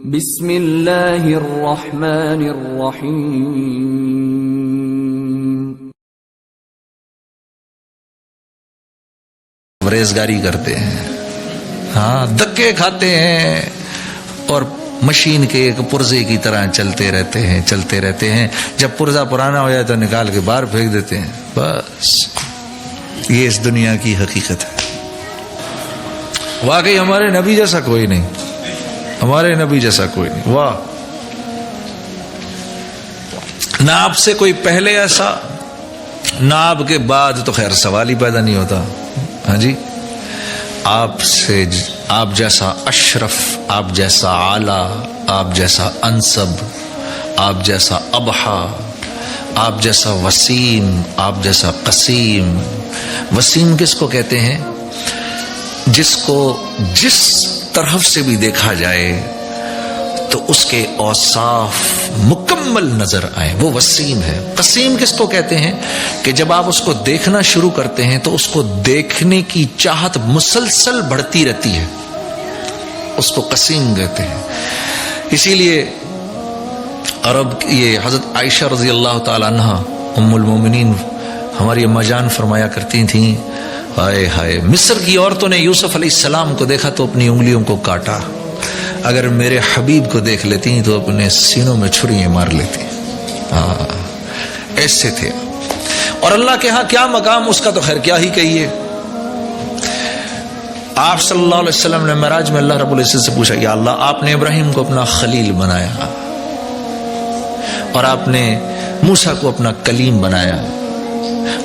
بسم اللہ الرحمن الرحیم. ریزگاری کرتے ہیں، ہاں دھکے کھاتے ہیں اور مشین کے ایک پرزے کی طرح چلتے رہتے ہیں. جب پرزا پرانا ہو جائے تو نکال کے باہر پھینک دیتے ہیں. بس یہ اس دنیا کی حقیقت ہے. واقعی ہمارے نبی جیسا کوئی نہیں، ہمارے نبی جیسا کوئی نہیں. واہ، نہ آپ سے کوئی پہلے ایسا، نہ آپ کے بعد تو خیر سوال ہی پیدا نہیں ہوتا. ہاں جی، آپ جیسا اشرف، آپ جیسا اعلی، آپ جیسا انسب، آپ جیسا ابحا، آپ جیسا وسیم، آپ جیسا قسیم. وسیم کس کو کہتے ہیں؟ جس کو جس طرف سے بھی دیکھا جائے تو اس کے اوصاف مکمل نظر آئیں، وہ وسیم ہے. قسیم کس کو کہتے ہیں؟ کہ جب آپ اس کو دیکھنا شروع کرتے ہیں تو اس کو دیکھنے کی چاہت مسلسل بڑھتی رہتی ہے، اس کو قسیم کہتے ہیں. اسی لیے عرب یہ حضرت عائشہ رضی اللہ تعالی عنہ ام المومنین ہماری اما جان فرمایا کرتی تھیں، ہائے ہائے مصر کی عورتوں نے یوسف علیہ السلام کو دیکھا تو اپنی انگلیوں کو کاٹا، اگر میرے حبیب کو دیکھ لیتی تو اپنے سینوں میں چھریاں مار لیتی. ایسے تھے. اور اللہ کے ہاں کیا مقام اس کا تو خیر کیا ہی کہیے. آپ صلی اللہ علیہ وسلم نے معراج میں اللہ رب العزت سے پوچھا، یا اللہ آپ نے ابراہیم کو اپنا خلیل بنایا اور آپ نے موسیٰ کو اپنا کلیم بنایا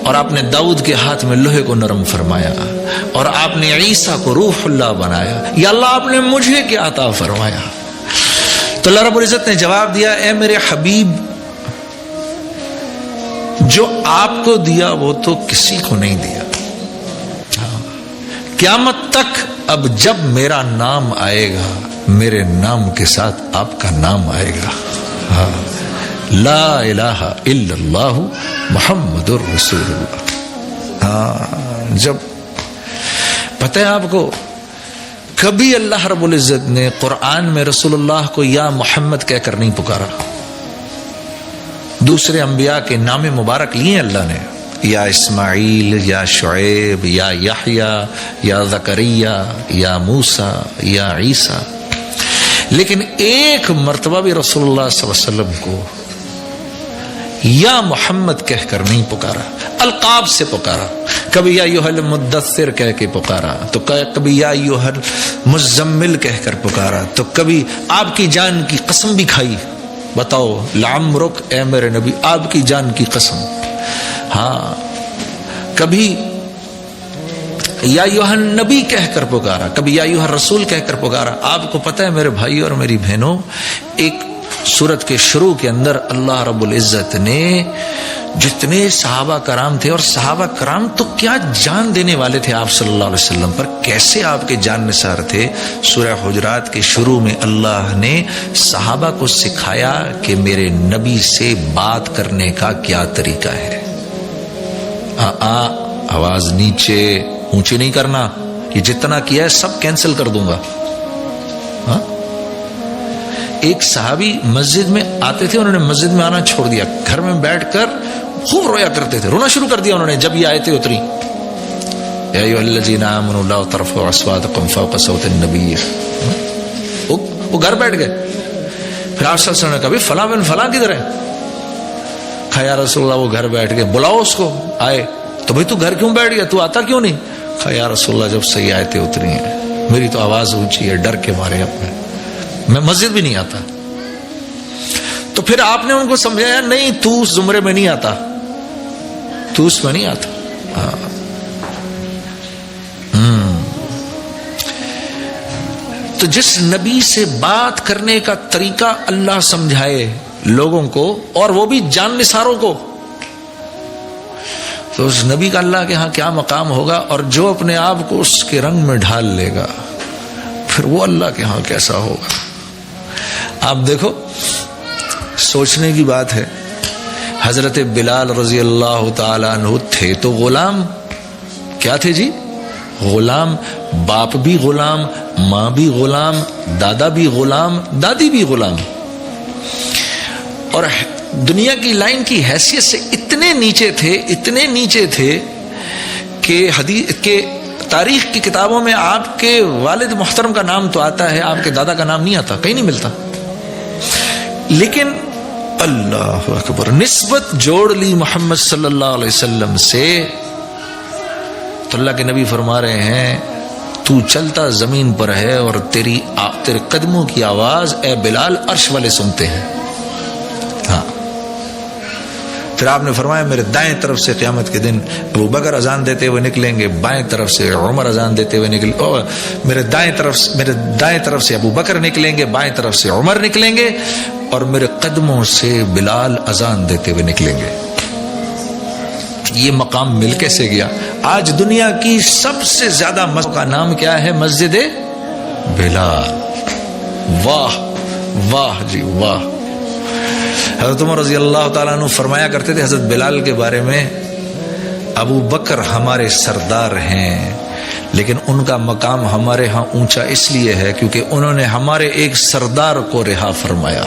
اور آپ نے داؤد کے ہاتھ میں لوہے کو نرم فرمایا اور آپ نے عیسیٰ کو روح اللہ بنایا، یا اللہ آپ نے مجھے کیا عطا فرمایا؟ تو اللہ رب العزت نے جواب دیا، اے میرے حبیب، جو آپ کو دیا وہ تو کسی کو نہیں دیا. قیامت تک اب جب میرا نام آئے گا میرے نام کے ساتھ آپ کا نام آئے گا. لا الہ الا اللہ محمد الرسول اللہ. جب پتہ ہے آپ کو، کبھی اللہ رب العزت نے قرآن میں رسول اللہ کو یا محمد کہہ کر نہیں پکارا. دوسرے انبیاء کے نام مبارک لیے اللہ نے، یا اسماعیل، یا شعیب، یا یحییٰ، یا زکریا، یا موسیٰ، یا عیسیٰ، لیکن ایک مرتبہ بھی رسول اللہ صلی اللہ علیہ وسلم کو یا محمد کہہ کر نہیں پکارا. القاب سے پکارا، کبھی یا ایھا المدثر کہہ کے پکارا، تو کبھی یا ایھا المزمل کہہ کر پکارا، تو کبھی آپ کی جان کی قسم بھی کھائی. بتاؤ لعمرک، اے میرے نبی آپ کی جان کی قسم. ہاں کبھی یا ایھا النبی کہہ کر پکارا، کبھی یا ایھا الرسول کہہ کر پکارا. آپ کو پتہ ہے میرے بھائی اور میری بہنوں، ایک سورت کے شروع کے اندر اللہ رب العزت نے جتنے صحابہ کرام تھے، اور صحابہ کرام تو کیا جان دینے والے تھے آپ صلی اللہ علیہ وسلم پر، کیسے آپ کے جان نثار تھے. سورہ حجرات کے شروع میں اللہ نے صحابہ کو سکھایا کہ میرے نبی سے بات کرنے کا کیا طریقہ ہے. آواز نیچے اونچی نہیں کرنا، یہ جتنا کیا ہے سب کینسل کر دوں گا. ایک صحابی مسجد میں آتے تھے، انہوں نے مسجد میں آنا چھوڑ دیا، گھر میں بیٹھ کر خوب رویا کرتے تھے، رونا شروع کر دیا انہوں نے جب یہ آیتیں اتری، یا ایھا الذین آمنوا لا ترفعوا اصواتکم فوق صوت النبی. وہ گھر بیٹھ گئے. پھر آپ صلی اللہ علیہ وسلم نے کہا فلاں بن فلاں کدھر ہے؟ کہا یا رسول اللہ وہ گھر بیٹھ گئے. بلاؤ اس کو. آئے تو بھئی تو گھر کیوں بیٹھ گیا، تو آتا کیوں نہیں؟ کہا یا رسول اللہ جب صحیح آیتیں اتری ہیں میری تو آواز اونچی ہے، ڈر کے مارے میں مسجد بھی نہیں آتا. تو پھر آپ نے ان کو سمجھایا نہیں تو اس زمرے میں نہیں آتا، تو اس میں نہیں آتا. تو جس نبی سے بات کرنے کا طریقہ اللہ سمجھائے لوگوں کو، اور وہ بھی جان نثاروں کو، تو اس نبی کا اللہ کے ہاں کیا مقام ہوگا. اور جو اپنے آپ کو اس کے رنگ میں ڈھال لے گا پھر وہ اللہ کے ہاں کیسا ہوگا. آپ دیکھو، سوچنے کی بات ہے. حضرت بلال رضی اللہ تعالیٰ عنہ تھے تو غلام، کیا تھے جی؟ غلام، باپ بھی غلام، ماں بھی غلام، دادا بھی غلام، دادی بھی غلام، اور دنیا کی لائن کی حیثیت سے اتنے نیچے تھے کہ حدیث کے تاریخ کی کتابوں میں آپ کے والد محترم کا نام تو آتا ہے، آپ کے دادا کا نام نہیں آتا، کہیں نہیں ملتا. لیکن اللہ اکبر، نسبت جوڑ لی محمد صلی اللہ علیہ وسلم سے تو اللہ کے نبی فرما رہے ہیں تو چلتا زمین پر ہے اور تیرے قدموں کی آواز اے بلال عرش والے سنتے ہیں. ہاں، پھر آپ نے فرمایا میرے دائیں طرف سے قیامت کے دن ابو بکر اذان دیتے ہوئے نکلیں گے، بائیں طرف سے عمر اذان دیتے ہوئے نکلیں گے، میرے دائیں طرف سے ابو بکر نکلیں گے، بائیں طرف سے عمر نکلیں گے، اور میرے قدموں سے بلال اذان دیتے ہوئے نکلیں گے. یہ مقام مل کیسے گیا؟ آج دنیا کی سب سے زیادہ مسجد کا نام کیا ہے؟ مسجد بلال. واہ واہ جی واہ. حضرت عمر رضی اللہ تعالیٰ عنہ فرمایا کرتے تھے حضرت بلال کے بارے میں، ابو بکر ہمارے سردار ہیں لیکن ان کا مقام ہمارے ہاں اونچا اس لیے ہے کیونکہ انہوں نے ہمارے ایک سردار کو رہا فرمایا.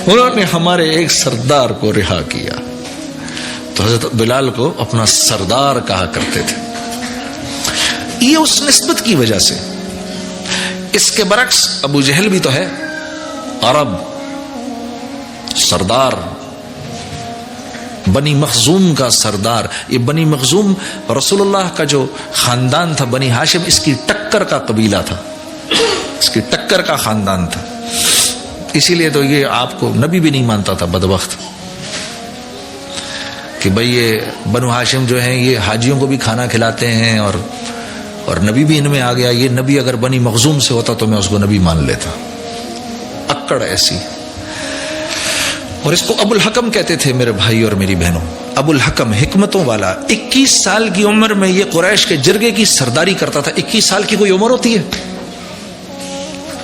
انہوں نے ہمارے ایک سردار کو رہا کیا، تو حضرت بلال کو اپنا سردار کہا کرتے تھے. یہ اس نسبت کی وجہ سے. اس کے برعکس ابو جہل بھی تو ہے عرب سردار، بنی مخزوم کا سردار. یہ بنی مخزوم رسول اللہ کا جو خاندان تھا، بنی ہاشم، اس کی ٹکر کا قبیلہ تھا، اس کی ٹکر کا خاندان تھا. اسی لیے تو یہ آپ کو نبی بھی نہیں مانتا تھا بدبخت، کہ بھئی یہ بنو ہاشم جو ہیں یہ حاجیوں کو بھی کھانا کھلاتے ہیں اور نبی بھی ان میں آ گیا. یہ نبی اگر بنی مخزوم سے ہوتا تو میں اس کو نبی مان لیتا. اکڑ ایسی. اور اس کو ابو الحکم کہتے تھے میرے بھائی اور میری بہنوں. ابو الحکم حکمتوں والا. 21 سال کی عمر میں یہ قریش کے جرگے کی سرداری کرتا تھا. 21 سال کی کوئی عمر ہوتی ہے؟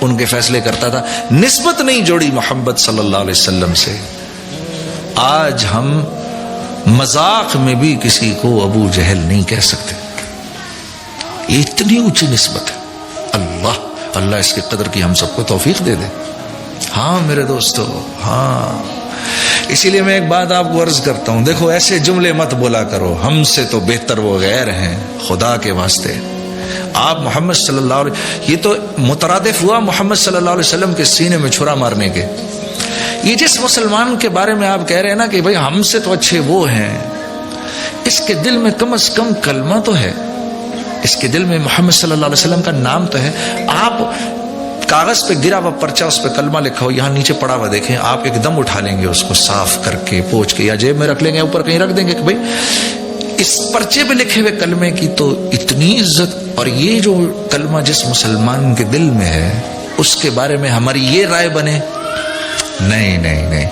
ان کے فیصلے کرتا تھا. نسبت نہیں جوڑی محمد صلی اللہ علیہ وسلم سے. آج ہم مذاق میں بھی کسی کو ابو جہل نہیں کہہ سکتے. یہ اتنی اونچی نسبت ہے. اللہ اس کی قدر کی ہم سب کو توفیق دے دے. ہاں میرے دوستو، ہاں. اسی لیے میں ایک بات آپ کو عرض کرتا ہوں، دیکھو ایسے جملے مت بولا کرو، ہم سے تو بہتر وہ غیر ہیں. خدا کے واسطے آپ محمد صلی اللہ علیہ، یہ تو مترادف ہوا محمد صلی اللہ علیہ وسلم کے سینے میں چھرا مارنے کے. یہ جس مسلمان کے بارے میں آپ کہہ رہے ہیں نا کہ بھئی ہم سے تو اچھے وہ ہیں، اس کے دل میں کم از کم کلمہ تو ہے، اس کے دل میں محمد صلی اللہ علیہ وسلم کا نام تو ہے. آپ کاغذ پہ گرا ہوا پرچہ، اس پہ کلمہ لکھا ہو، یہاں نیچے پڑا ہوا دیکھیں، آپ ایک دم اٹھا لیں گے اس کو صاف کر کے پوچھ کے، یا جیب میں رکھ لیں گے، اوپر کہیں رکھ دیں گے کہ بھئی اس پرچے پہ لکھے ہوئے کلمے کی تو اتنی عزت. اور یہ جو کلمہ جس مسلمان کے دل میں ہے اس کے بارے میں ہماری یہ رائے بنے، نہیں،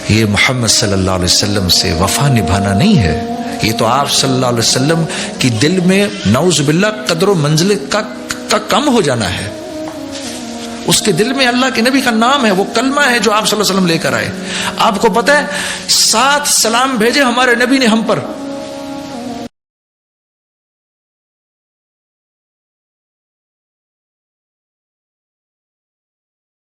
یہ محمد صلی اللہ علیہ وسلم سے وفا نبھانا نہیں ہے. یہ تو آپ صلی اللہ علیہ وسلم کی دل میں نعوذ باللہ قدر و منزلت کا کم ہو جانا ہے. اس کے دل میں اللہ کے نبی کا نام ہے، وہ کلمہ ہے جو آپ صلی اللہ علیہ وسلم لے کر آئے. آپ کو پتہ ہے 7 سلام بھیجے ہمارے نبی نے ہم پر.